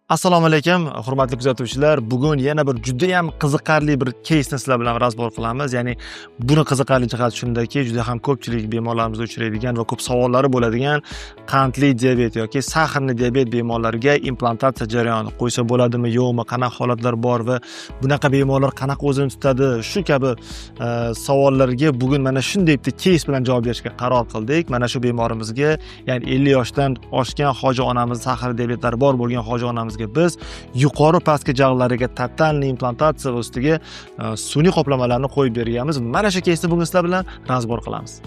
Assalomu alaykum, hurmatli kuzatuvchilar. Bugun yana bir juda ham qiziqarli bir keysni sizlar bilan razbor qilamiz. Ya'ni buni qiziqarli jihati shundaki, juda ham ko'pchilik bemorlarimizda uchraydigan va ko'p savollari bo'ladigan qandli diabet yoki sahrli diabet bemorlariga implantatsiya jarayoni qo'ysa bo'ladimi, yo'qmi, qanaqa holatlar bor va bunaqa bemorlar qanaqa o'zini tutadi, shu kabi savollarga bugun mana shunday bitta keys bilan javob berishga qaror qildik. Mana shu bemorimizga, ya'ni 50 yoshdan oshgan hoji onamiz, sahrli diabetlari bor bo'lgan hoji onamiz biz yuqori pastki jag'lariga totalniy implantatsiya va ustiga sun'iy qoplamalarni qo'yib berganmiz. Mana shu keysni bugun sizlar bilan razbor qilamiz.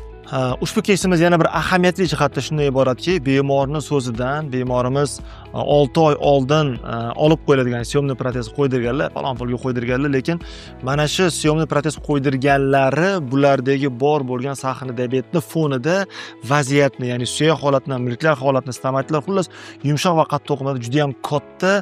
Ushbu keysimiz yana bir ahamiyatli jihatda shunday iboratki, bemorning so'zidan bemorimiz 6 oy oldin olib qo'yiladigan syomniy protez qo'ydirganlar, falon pulga qo'ydirganlar, lekin mana shu syomniy protez qo'ydirganlari bulardagi bor bo'lgan sahrli diabetning fonida vaziyatni, ya'ni suyak holatni, milklar holatni, stomatlar, xullas yumshoq va qattiq o'qimada juda ham katta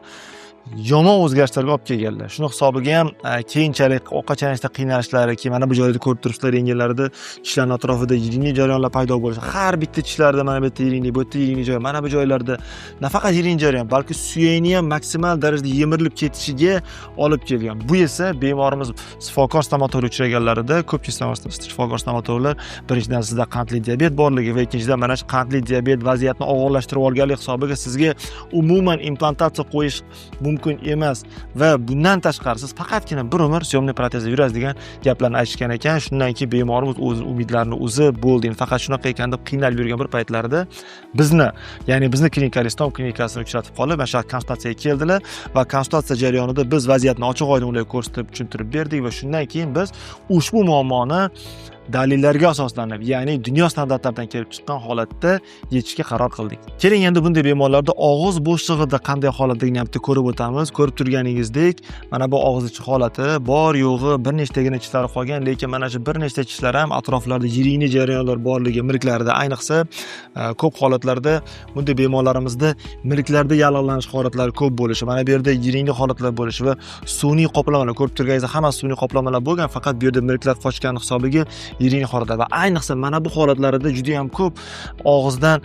yomon o'zgarishlarga olib kelganlar. Shuni hisobiga ham keyinchalik ovqatlanishda qiynalishlari, mana bu joyda ko'rib turibsizlar, yengillarida tishlarning atrofida yiringli jarayonlar paydo bo'lishi, har bitta tishlarda mana bu yerda yiringli, bu yerda yiringli joy, mana bu joylarda nafaqat yiringli jarayon, balki suyakni ham maksimal darajada yemirilib ketishiga olib kelgan. Bu esa bemorimiz shifokor stomatolog uchraganlarida ko'pchilik shifokor stomatologlar birinchidan sizda qandli diabet borligi va ikkinchidan mana shu qandli diabet vaziyatni og'irlashtirib olganlik hisobiga sizga umuman implantatsiya qo'yish mumkin emas va bundan tashqari siz faqatgina bir umr syomniy protezda yurasiz degan gaplarni aytishgan ekan. Shundan keyin bemorimiz o'z umidlarini o'zi bo'ldi. Faqat shunaqa ekan deb qiynalib yurgan bir paytlarida bizni klinika Ristom klinikasini uchratib qolib, mana shu konsultatsiyaga keldilar va konsultatsiya jarayonida biz vaziyatni ochiq-oydin ularga ko'rsatib, tushuntirib berdik va shundan keyin biz ushbu muammoni dalillarga asoslanib, ya'ni dunyo standartlaridan kelib chiqqan holatda yechishga qaror qildik. Keling endi bunday bemorlarda og'iz bo'shlig'ida qanday holatligini ham ko'rib o'tamiz. Ko'rib turganingizdek, mana bu og'iz ichi holati bor yo'g'i bir nechtagina tishlari qolgan, lekin mana shu bir nechta tishlar ham atroflarida yiringli jarayonlar borligi, milklarda, ayniqsa ko'p holatlarda bunday bemorlarimizda milklarda yallig'lanish holatlari ko'p bo'lishi, mana bu yerda yiringli holatlar bo'lishi va sun'iy qoplamalar, ko'rib turganingizda hammasi sun'iy qoplamalar bo'lgan, faqat bu yerda milklar qochgan hisobiga yiringli holatlar va ayniqsa mana bu holatlarda juda ham ko'p og'izdan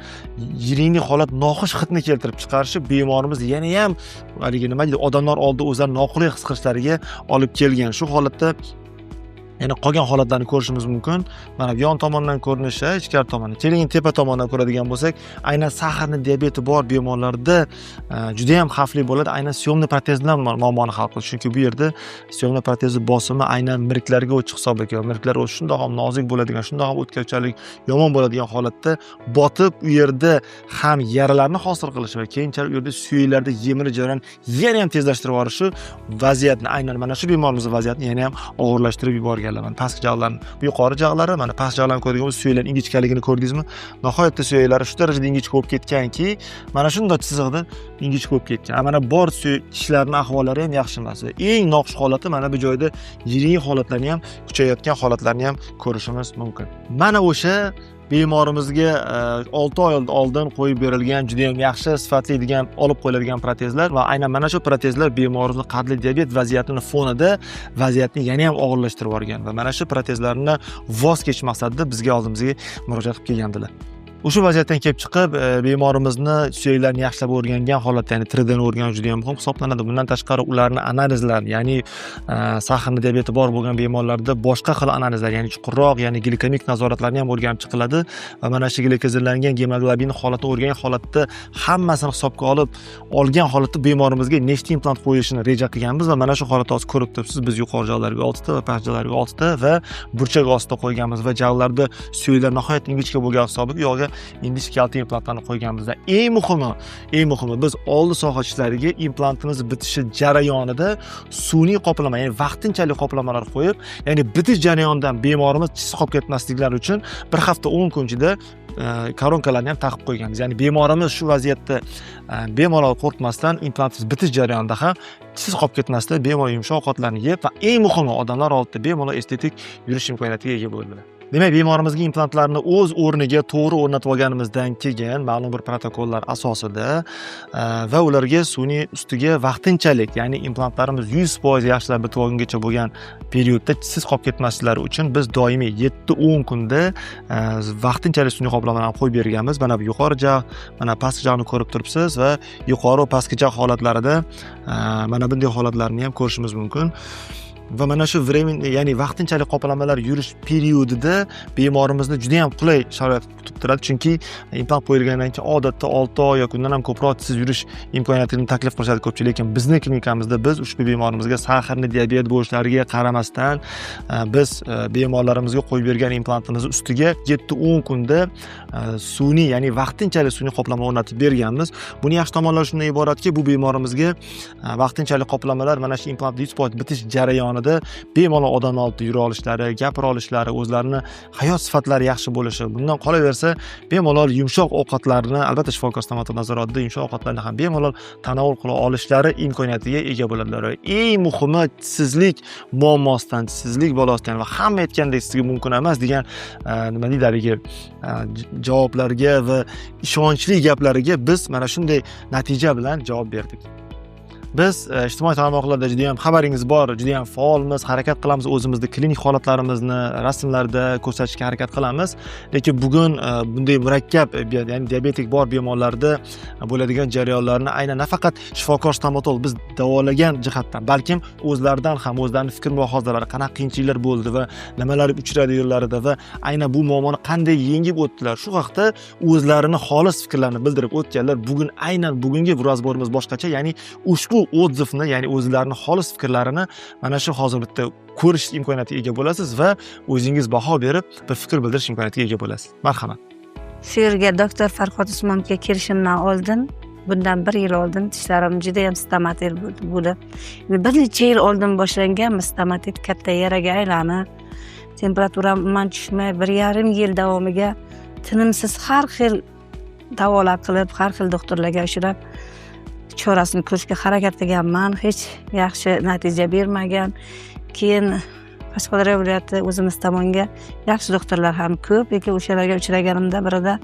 yiringli holat noxush hidni keltirib chiqarishi bemorimiz yana ham haligi nima deydi, odamlar oldida o'zlarini noqulay his qilishlariga olib kelgan. Shu holatda yana qolgan holatlarni ko'rishimiz mumkin. Mana bu yon tomondan ko'rinishi, ichkari tomondan. Keling tepa tomondan ko'radigan bo'lsak, aynan sahrli diabeti bor bemorlarda juda ham xavfli bo'ladi. Aynan syomniy protez bilan muammoni hal qilish. Chunki bu yerda syomniy protezi bosimi aynan milklarga o'ch hisoblangan. Milklar o'ch shundoq ham nozik bo'ladigan, shundoq ham o'tkazuvchanlik yomon bo'ladigan holatda botib, u yerda ham yaralarni hosil qilish va keyinchalik u yerda suyaklarda yemirish jarayoni yana ham tezlashtirib yuborishi vaziyatni, aynan mana shu bemorimizning vaziyatini yana ham og'irlashtirib yuborgan. Mana pastki jag'larni, bu yuqori jag'lari, mana past jag'larni ko'radigan bo'lsangiz, suyaklar ingichkaligini ko'rdingizmi? Nihoyatda suyaklari shu darajada ingichka bo'lib ketganki, mana shunday chiziqda ingichka bo'lib ketgan. Mana bor tishlarning ahvollari ham yaxshi emas. Eng noxush holati mana bu joyda yirik holatlarni ham, kuchayayotgan holatlarni ham ko'rishimiz mumkin. Mana o'sha bemorimizga 6 oy oldin qo'yib berilgan juda ham yaxshi sifatli degan olib qo'yiladigan protezlar va aynan mana shu protezlar bemorimizning qandli diabet vaziyatining fonida vaziyatni yana ham og'irlashtirib yuborgan va mana shu protezlarni voz kechish maqsadida bizga oldimizga murojaat qilib kelgandilar. O'sha vaziyatdan kelib chiqib, bemorimizni suyaklarini yaxshilab o'rgangan holatda, ya'ni 3D ni o'rganish juda ham muhim hisoblanadi. Bundan tashqari ularni analizlari, ya'ni sahrli diabeti bor bo'lgan bemorlarda boshqa xil analizlar, ya'ni chuqurroq, ya'ni glikemik nazoratlarni ham o'rganib chiqiladi va mana shu glikozillangan gemoglobin holatini o'rgangan holatda hammasini hisobga olgan holatda bemorimizga nechta implant qo'yishini reja qilganmiz va mana shu holatni hozir ko'rib turibsiz. Biz yuqori jag'larga 6 ta va past jag'larga 6 ta va burchak ostida qo'yganmiz va jag'larda suyaklar nihoyatda ingichka bo'lgan hisobiga yo'g'i indisk kalsiy implantlarni qo'yganimizda eng muhimi biz oldi soha tishlariga implantimiz bitishi jarayonida sun'iy qoplama, ya'ni vaqtinchalik qoplamalar qo'yib, ya'ni bitish jarayonidan bemorimiz tishsiz qolib ketmasliklari uchun bir hafta 10 kun ichida koronkalarni ham taqib qo'yganmiz. Ya'ni bemorimiz shu vaziyatda bemalol qo'rqmasdan implantimiz bitish jarayonida ham tishsiz qolib ketmasdan bemalol yumshoq ovqatlarni yeb va eng muhimi odamlar oldida bemalol estetik yurish imkoniyatiga ega bo'ldilar. Demak, bemorimizga implantlarni o'z o'rniga to'g'ri o'rnatib olganimizdan keyin ma'lum bir protokollar asosida va ularga sun'iy ustiga vaqtinchalik, ya'ni implantlarimiz 100% yaxshilab bitib olgungacha bo'lgan periodda tishsiz qolib ketmasliklari uchun biz doimiy 7-10 kunda vaqtinchalik sun'iy qoplamalarni qo'yib berganmiz. Mana bu yuqori jag', mana pastki jag'ni ko'rib turibsiz va yuqori va pastki jag' holatlarida mana bunday holatlarni ham ko'rishimiz mumkin. Va mana shu ya'ni vaqtinchalik qoplamalar yurish periodida bemorimizni juda ham qulay sharoit kutib turadi. Chunki implant qo'yilgandan keyin odatda 6 oy yoki undan ham ko'proq tishsiz yurish imkoniyatini taklif qilishadi ko'pchilik. Lekin bizning klinikamizda biz ushbu bemorimizga saharni diabet bo'lishlariga qaramasdan biz bemorlarimizga qo'yib bergan implantimiz ustiga 7-10 kunda sun'iy, ya'ni vaqtinchalik sun'iy qoplama o'rnatib berganmiz. Buning yaxshi tomonlari shundan iboratki, bu bemorimizga vaqtinchalik qoplamalar mana shu implant 100% bitish jarayonida bemalol odam oldida yura olishlari, gapira olishlari, o'zlarini hayot sifatlari yaxshi bo'lishi. Bundan qolaversa, bemalol yumshoq ovqatlarni, albatta shifokor stomatolog nazoratida yumshoq ovqatlarni ham bemalol tanovul qila olishlari imkoniyatiga ega bo'ladilar. Eng muhimi, tishsizlik muammosidan, tishsizlik bolasidan va hamma aytgandek sizga mumkin emas degan nima deyiladi, javoblarga va ishonchli gaplariga biz mana shunday natija bilan javob berdik. Biz ijtimoiy tarmoqlarda juda ham xabaringiz bor, juda ham faolmiz, harakat qilamiz, o'zimizni klinik holatlarimizni rasmlarda ko'rsatishga harakat qilamiz. Lekin bugun bunday murakkab, ya'ni diabetik bor bemorlarda bo'ladigan jarayonlarni aynan nafaqat shifokor stomatolog biz davolagan jihatdan, balkim o'zlaridan ham o'zlarining fikr mulohazalari, qanaqa qiyinchiliklar bo'ldi va nimalar uchradi yo'llarida va aynan bu muammoni qanday yengib o'tdilar, shu haqda o'zlarini xolis fikrlarini bildirib o'tganlar. Bugun aynan bugungi razborimiz boshqacha, ya'ni ushbu odzivni, ya'ni o'zlarining xolis fikrlarini mana shu hozir bitta ko'rish imkoniyatiga ega bo'lasiz va o'zingiz baho berib bir fikr bildirish imkoniyatiga ega bo'lasiz. Marhamat. Shu yerga doktor Farhod Usmonovga kelishimdan oldin, bundan 1 yil oldin tishlarim juda ham stomatit bo'lib, bir necha yil oldin boshlangan stomatit katta yaraga aylanib, temperaturam umuman tushmay 1,5 yil davomiga tinimsiz har xil davolar qilib, har xil doktorlarga uchrab chorasini ko'rishga harakat qilganman. Hech yaxshi natija bermagan. Keyin Qashqadaryo viloyati o'zimiz tomonga yaxshi doktorlar ham ko'p, lekin o'shalarga uchraganimda birida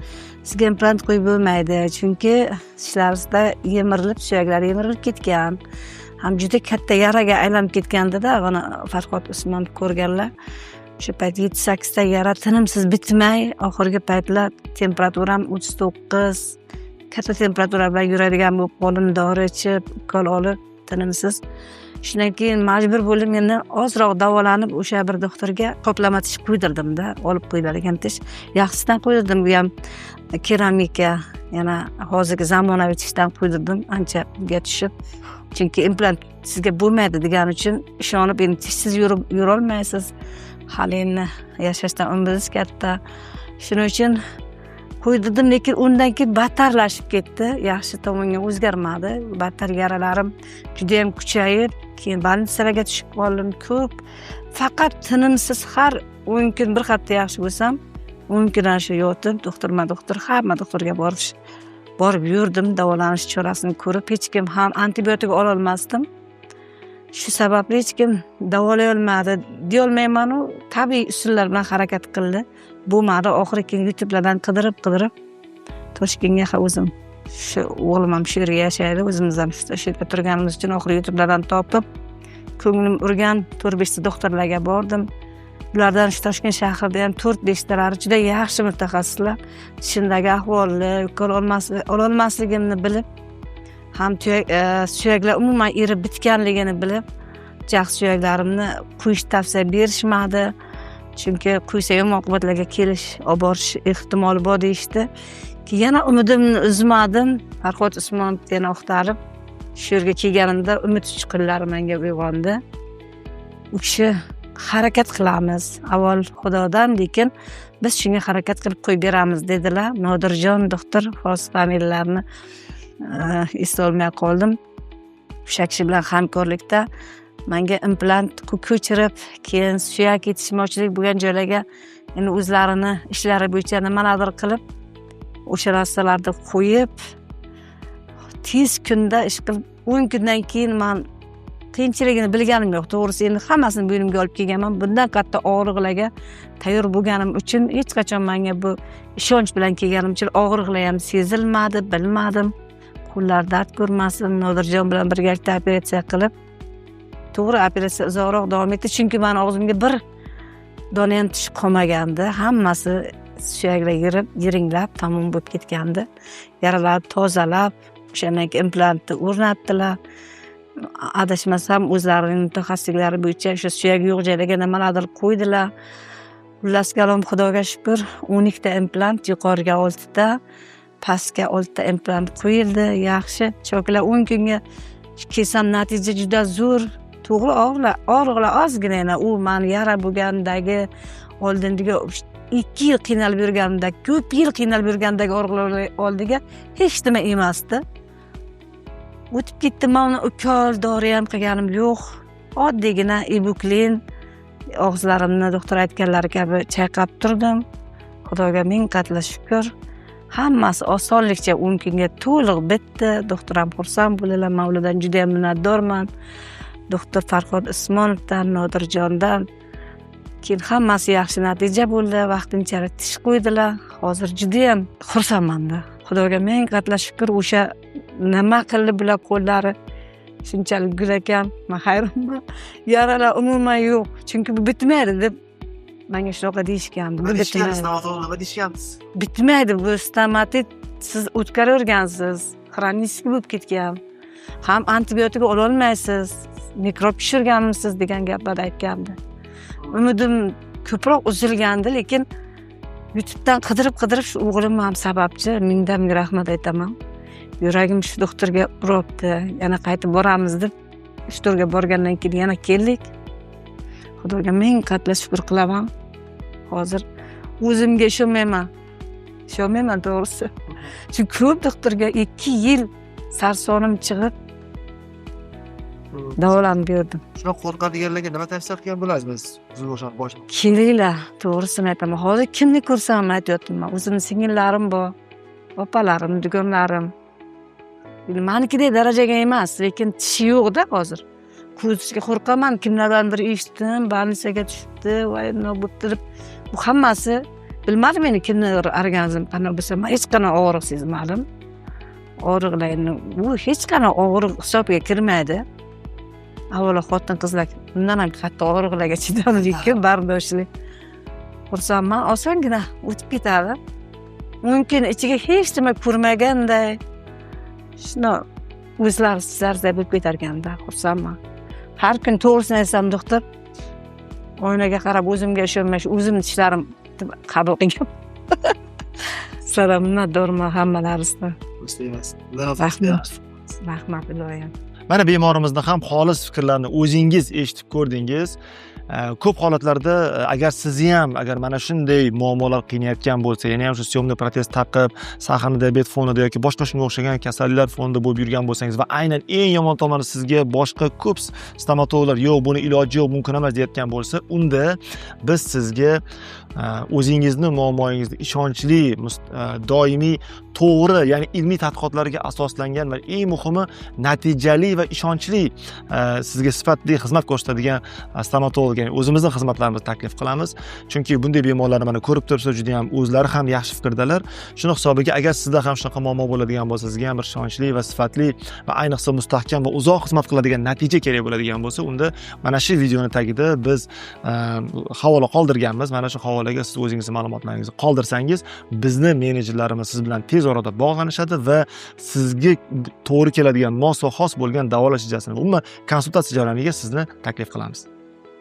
sizga implant qo'yib bo'lmaydi, chunki tishlaringizda yemirilib, suyaklari yemirilib ketgan, ham juda katta yaraga aylanib ketgandida, mana Farhod Usmonov ko'rganlar. Shu payt 7-8 ta yara tinimsiz bitmay, oxirgi paytlar temperaturam 39, katta temperatura bilan yuradigan bo'lib qoldim, dori ichib, ukol olib, tinimsiz. Shundan keyin majbur bo'lib yana ozroq davolanib o'sha bir doktorga qoplama tish qo'ydirdim-da, olib qo'ydilar ekan tish. Yaxshisidan qo'ydirdim, bu ham keramika, yana hozirgi zamonaviy tishdan qo'ydirdim, anchaga tushib. Chunki implant sizga bo'lmaydi degan uchun ishonib, endi tishsiz yura olmaysiz. Hali endi yashashdan umringiz katta. Shuning uchun qo'ydirdim, lekin undan keyin battarlashib ketdi. Yaxshi tomonga o'zgarmadi. Battar yaralarim juda ham kuchayib, keyin больницаlarga tushib qoldim ko'p. Faqat tinimsiz har 10 kun bir hafta yaxshi bo'lsam, 10 kundan shu yotib, doktor, hamma doktorga borib yurdim, davolanish chorasini ko'rib, hech kim ham antibiotik ola olmasdim. Shu sababli hech kim davolay olmadi. Deya olmayman, tabiiy usullar bilan harakat qildi. Bo'lmadi. Oxiri keyin YouTube'lardan qidirib Toshkentga o'zim, shu o'g'lim ham shu yerga yashaydi, o'zimiz ham shu yerda turganimiz uchun oxiri YouTube'lardan topib, ko'nglim urgan 4-5 ta doktorlarga bordim. Ulardan shu Toshkent shahrida ham 4-5 talari juda yaxshi mutaxassislar tishimdagi ahvolni, ukol ololmasligimni bilib, ham suyaklar umuman erib bitganligini bilib, jag' suyaklarimni quyish tavsiya berishmadi. Chunki quysa yomon oqibatlarga kelish, olib borish ehtimoli bor deyishdi. Yana umidimni uzmadim. Farhod Usmonovni yana oqtarib, shu yerga kelganimda umid uchqunlari menga uyg'ondi. U kishi harakat qilamiz, avval Xudodan, lekin biz shunga harakat qilib qo'yib beramiz dedilar. Nodirjon doktor, hozir familiyalarini eslolmay qoldim. O'sha kishi bilan hamkorlikda menga implant ko'chirib, keyin suyak yetishmovchilik bo'lgan joylarga endi o'zlarini ishlari bo'yicha nimalardir qilib, o'sha narsalarni qo'yib, tez kunda ish qilib, 10 kundan keyin men qiyinchiligini bilganim yo'q. To'g'risi endi hammasini bo'ynimga olib kelganman. Bundan katta og'riqlarga tayyor bo'lganim uchun hech qachon menga bu ishonch bilan kelganim uchun og'riqlar ham sezilmadi, bilmadim. Qo'llar dard ko'rmasin. Nodirjon bilan birgalikda operatsiya qilib, to'g'ri operatsiya uzoqroq davom etdi, chunki meni og'zimga bir dona ham tish qolmagandi. Hammasi suyaklar yiringlab tamom bo'lib ketgandi. Yaralarni tozalab, o'shandan keyin implantni o'rnatdilar. Adashmasam o'zlarining mutaxassisligi bo'yicha o'sha suyak yo'q joylarga nimalardir qo'ydilar. Xullas kalom, Xudoga shukr, 12 ta implant, yuqoriga 6 ta, pastga 6 ta implant qo'yildi. Yaxshi. Choklar 10 kunga kelsam natija juda zo'r. To'g'ri, og'riqlar ozgina, u men yara bo'lgandagi oldingi 2 yil qiynalib yurganimda, ko'p yil qiynalib yurgandagi og'riqlar oldiga hech nima emasdi. O'tib ketdi, men ukol dori ham qilganim yo'q. Oddiygina ibuklin og'izlarimni doktor aytganlari kabi chayqab turdim. Xudoga ming qatla shukr. Hammasi osonlikcha 10 kunga to'liq bitdi. Doktor ham xursand bo'ldilar. Men ulardan juda ham minnatdorman. Doktor Farhod Usmonovdan, Nodirjondan. Keyin hammasi yaxshi natija bo'ldi. Vaqtinchalik tish qo'ydilar. Hozir juda ham xursandman. Xudoga ming qatla shukr. O'sha nima qildi bular qo'llari shunchalik gurakam, men hayronman. Yaralar umuman yo'q, chunki bu bitmaydi deb menga shunaqa deyishgandi. Bu bitmaydi. Bitmaydi bu stomatit, siz o'tkaravergansiz, xronический bo'lib ketgan. Ham antibiotik ola olmaysiz, mikrob pishirganmisiz degan gaplar aytgandi. Umidim ko'proq uzilgandi, lekin YouTube'dan qidirib shu o'g'lim ham sababchi, mingdan ming rahmat aytaman. Yuragim shu doktorga uribdi, yana qaytib boramiz deb doktorga borgandan keyin yana keldik. Xudoga ming qatla shukr qilaman. Hozir o'zimga ishonmayman to'g'risi. Chunki ko'p doktorga 2 yil sarsonim chiqib davolanib berdim. Shuna qo'rqadiganlarga nima tavsiya qilgan bo'lasiz? Siz o'shan boshqa. Kelinglar, to'g'risini aytaman. Hozir kimni ko'rsam aytayotdim. O'zimning singillarim bor, opalarim, dugonlarim. Menikidek darajaga emas, lekin tishi yo'q-da hozir. Ko'rishga qo'rqaman, kimlardan bir eshitdim, больницаga tushibdi, voy nima bo'pti deb. Bu hammasi bilmadim meni kimdir organizm qanday bo'lsa, men hech qanday og'riq sezmadim. Og'riqlarni bu hech qanday og'riq hisobiga kirmaydi. Avvalo xotin-qizlar bundan ham katta og'riqlarga chidamlik, bardoshlik. Xursandman, osongina o'tib ketadi. Mumkin ichiga hech nima ko'rmaganday shuna o'zlari zarzab bo'lib ketarganda xursandman. Har kun to'g'risini aytsam, doktor oynaga qarab o'zimga ishonmay, o'zimning tishlarim qabul qilgan. Sizlarga minnatdorman hammalaringizdan. Rahmat iloyim. Mana bemorimizni ham xolis fikrlarni o'zingiz eshitib ko'rdingiz. Ko'p holatlarda agar mana shunday muammolar qiynayotgan bo'lsa, ya'ni ham shu syomniy protez taqib, saharni diabet fonida yoki boshqa shunga o'xshagan kasalliklar fonida bo'lib yurgan bo'lsangiz va aynan eng yomon tomoni sizga boshqa ko'p stomatologlar yo'q, buni iloji yo'q, mumkin emas deyotgan bo'lsa, unda biz sizga o'zingizni muammoingizni ishonchli, doimiy, to'g'ri, ya'ni ilmiy tadqiqotlarga asoslangan va eng muhimi natijali va ishonchli sizga sifatli xizmat ko'rsatadigan stomatolog, ya'ni o'zimizning xizmatlarimizni taklif qilamiz. Chunki bunday bemorlarni mana ko'rib tursa, juda ham o'zlari ham yaxshi fikrdalar. Shuni hisobiga agar sizda ham shunaqa muammo bo'ladigan bo'lsa, sizga ham bir ishonchli va sifatli va ayniqsa mustahkam va uzoq xizmat qiladigan natija kerak bo'ladigan bo'lsa, unda mana shu videoni tagida biz havola qoldirganmiz. Mana shu havolaga siz o'zingiz ma'lumotlaringizni qoldirsangiz, bizni menejerlarimiz siz bilan tez orada bog'lanishadi va sizga to'g'ri keladigan mos va xos bo'lgan davolash rejasini, umuman konsultatsiya jarayoniga sizni taklif qilamiz.